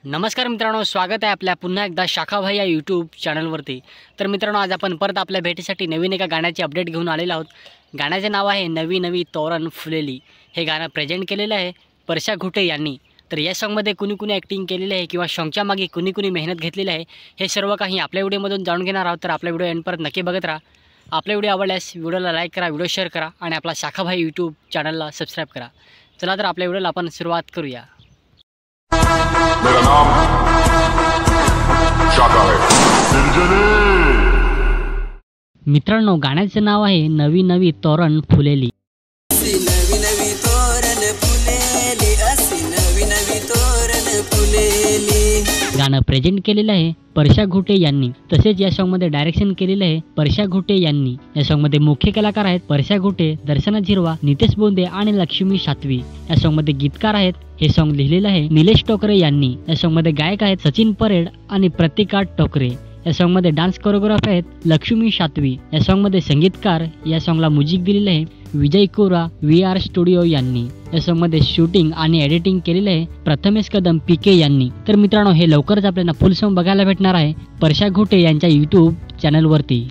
नमस्कार मित्रांनो, स्वागत आहे आपल्या पुन्हा एकदा शाखाभाई या यूट्यूब चॅनलवरती। तर मित्रांनो, आज आपण परत आपल्या भेटीसाठी नवीन एका गाण्याची अपडेट घेऊन आलेलो आहोत। गाण्याचे नाव आहे नवी नवी तोरण फुलेली। हे गाणं प्रेझेंट केलेलं आहे परशा घुटे यांनी। तर या सॉन्गमध्ये कुणी कुणी ॲक्टिंग केलेली आहे किंवा सॉन्गच्या मागे कुणी कुणी मेहनत घेतलेली आहे हे सर्व काही आपल्या व्हिडिओमधून जाणून घेणार आहोत। तर आपला व्हिडिओ एंडपर्यंत नक्की बघत राहा। आपला व्हिडिओ आवडल्यास व्हिडिओला लाईक करा, व्हिडिओ शेअर करा आणि आपला शाखाभाई यूट्यूब चॅनलला सबस्क्राईब करा। चला तर आपल्या व्हिडिओला आपण सुरुवात करूया। मेरा नाम शाखा है। मित्रांनो, गाण्याचे नाव आहे नवी नवी तोरण फुलेली। नवी नवी तोरण फुलेली, अशी नवी नवी तोरण फुलेली। गाणं प्रेझेंट केलेलं आहे परशा घुटे यांनी। तसेच या सॉन्गमध्ये डायरेक्शन केलेलं आहे परशा घुटे यांनी। या सॉन्गमध्ये मुख्य कलाकार आहेत परशा घुटे, दर्शना झिरवा, नितेश बोंदे आणि लक्ष्मी सातवी। या सॉन्गमध्ये गीतकार आहेत, हे सॉन्ग लिहिलेलं आहे निलेश टोकरे यांनी। या सॉन्गमध्ये गायक आहेत सचिन परेड आणि प्रतिका टोकरे। या सॉन्गमध्ये डान्स कोरिओग्राफर आहेत लक्ष्मी सातवी। या सॉन्गमध्ये संगीतकार, या सॉन्गला म्युझिक दिलेलं आहे विजय कोरा VR स्टुडिओ यांनी। या सॉन्गमध्ये शूटिंग आणि एडिटिंग केलेलं आहे प्रथमेश कदम PK यांनी। तर मित्रांनो, हे लवकरच आपल्याला फुल सॉन्ग बघायला भेटणार आहे परशा घुटे यांच्या यूट्यूब चॅनलवरती।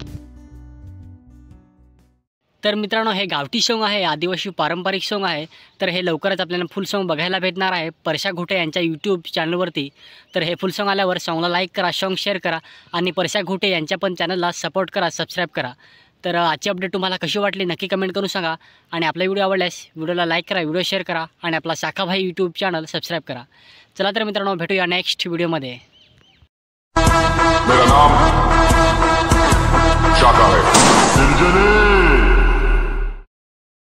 तर मित्रांनो, हे गावठी सॉन्ग आहे, आदिवासी पारंपरिक सॉन्ग आहे। तर हे लवकरच आपल्याला फुल सॉन्ग बघायला भेटणार आहे परशा घुटे यांच्या यूट्यूब चॅनलवरती। तर हे फुल सॉन्ग आल्यावर सॉन्गला लाईक करा, सॉन्ग शेअर करा आणि परशा घुटे यांच्या पण चॅनलला सपोर्ट करा, सबस्क्राईब करा। तर आजची अपडेट तुम्हाला कशी वाटली नक्की कमेंट करून सांगा आणि आपला व्हिडिओ आवडल्यास व्हिडिओला लाईक करा, व्हिडिओ शेअर करा आणि आपला शाखाभाई यूट्यूब चॅनल सबस्क्राईब करा। चला तर मित्रांनो, भेटूया नेक्स्ट व्हिडिओमध्ये। मेरा नाम शाखा है।